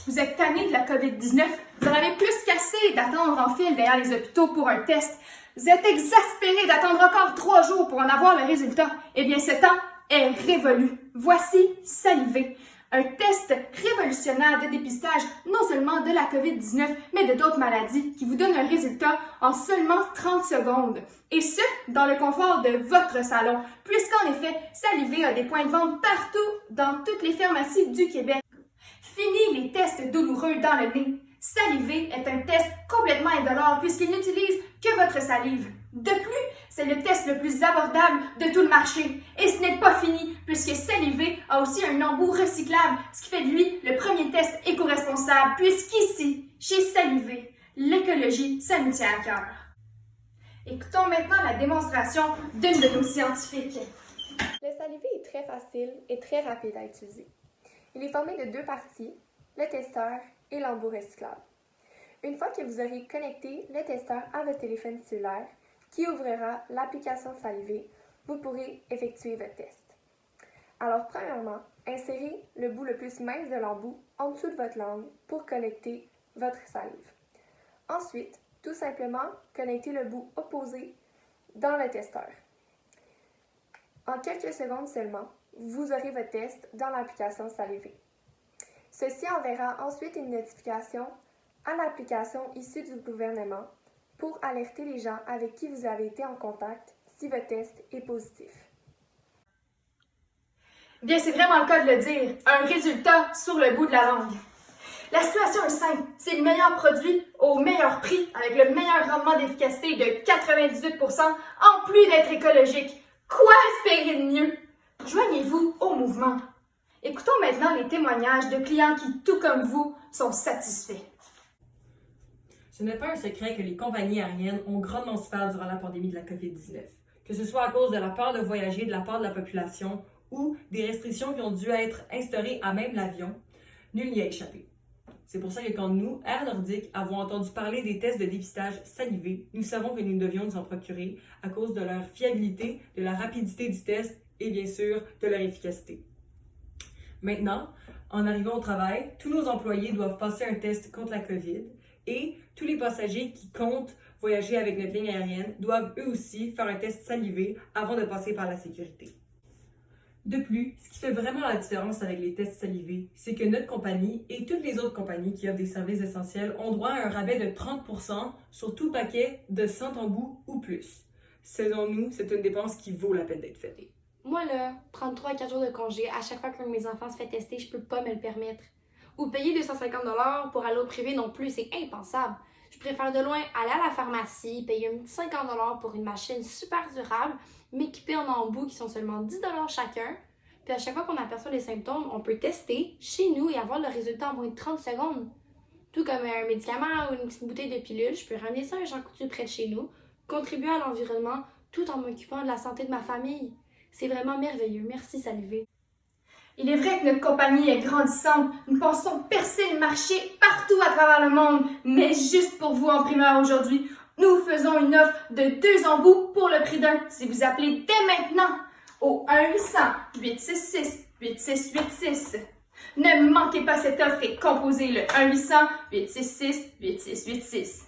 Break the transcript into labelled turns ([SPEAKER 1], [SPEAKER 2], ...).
[SPEAKER 1] Vous êtes tanné de la COVID-19, vous en avez plus qu'assez d'attendre en file derrière les hôpitaux pour un test. Vous êtes exaspéré d'attendre encore 3 jours pour en avoir le résultat. Eh bien, ce temps est révolu. Voici Saliver, un test révolutionnaire de dépistage non seulement de la COVID-19, mais de d'autres maladies qui vous donne un résultat en seulement 30 secondes. Et ce, dans le confort de votre salon, puisqu'en effet, Saliver a des points de vente partout dans toutes les pharmacies du Québec. Fini les tests douloureux dans le nez. Saliver est un test complètement indolore puisqu'il n'utilise que votre salive. De plus, c'est le test le plus abordable de tout le marché. Et ce n'est pas fini puisque Saliver a aussi un embout recyclable, ce qui fait de lui le premier test éco-responsable puisqu'ici, chez Saliver, l'écologie, ça nous tient à cœur. Écoutons maintenant la démonstration d'une de nos scientifiques.
[SPEAKER 2] Le Saliver est très facile et très rapide à utiliser. Il est formé de 2 parties, le testeur et l'embout recyclable. Une fois que vous aurez connecté le testeur à votre téléphone cellulaire, qui ouvrira l'application Saliver, vous pourrez effectuer votre test. Alors, premièrement, insérez le bout le plus mince de l'embout en dessous de votre langue pour collecter votre salive. Ensuite, tout simplement, connectez le bout opposé dans le testeur. En quelques secondes seulement, vous aurez votre test dans l'application Saliver. Ceci enverra ensuite une notification à l'application issue du gouvernement pour alerter les gens avec qui vous avez été en contact si votre test est positif.
[SPEAKER 1] Bien, c'est vraiment le cas de le dire, un résultat sur le bout de la langue. La situation est simple, c'est le meilleur produit au meilleur prix avec le meilleur rendement d'efficacité de 98% en plus d'être écologique. Quoi espérer de mieux? Joignez-vous au mouvement. Écoutons maintenant les témoignages de clients qui, tout comme vous, sont satisfaits.
[SPEAKER 3] Ce n'est pas un secret que les compagnies aériennes ont grandement souffert durant la pandémie de la COVID-19, que ce soit à cause de la peur de voyager de la part de la population ou des restrictions qui ont dû être instaurées à même l'avion. Nul n'y a échappé. C'est pour ça que quand nous, Air Nordique, avons entendu parler des tests de dépistage salivés, nous savons que nous devions nous en procurer à cause de leur fiabilité, de la rapidité du test et bien sûr de leur efficacité. Maintenant, en arrivant au travail, tous nos employés doivent passer un test contre la COVID et tous les passagers qui comptent voyager avec notre ligne aérienne doivent eux aussi faire un test salivé avant de passer par la sécurité. De plus, ce qui fait vraiment la différence avec les tests salivés, c'est que notre compagnie et toutes les autres compagnies qui offrent des services essentiels ont droit à un rabais de 30% sur tout paquet de 100 embouts ou plus. Selon nous, c'est une dépense qui vaut la peine d'être faite.
[SPEAKER 4] Moi, là, prendre 3 à 4 jours de congé à chaque fois qu'un de mes enfants se fait tester, je peux pas me le permettre. Ou payer 250$ pour aller au privé non plus, c'est impensable. Je préfère de loin aller à la pharmacie, payer un petit 50$ pour une machine super durable, m'équiper en embouts qui sont seulement 10$ chacun. Puis à chaque fois qu'on aperçoit les symptômes, on peut tester chez nous et avoir le résultat en moins de 30 secondes. Tout comme un médicament ou une petite bouteille de pilules, je peux ramener ça à un Jean Coutu près de chez nous, contribuer à l'environnement tout en m'occupant de la santé de ma famille. C'est vraiment merveilleux. Merci, Saliver.
[SPEAKER 1] Il est vrai que notre compagnie est grandissante. Nous pensons percer le marché partout à travers le monde. Mais juste pour vous en primeur aujourd'hui, nous vous faisons une offre de 2 embouts pour le prix d'un si vous appelez dès maintenant au 1-800-866-8686. Ne manquez pas cette offre et composez le 1-800-866-8686.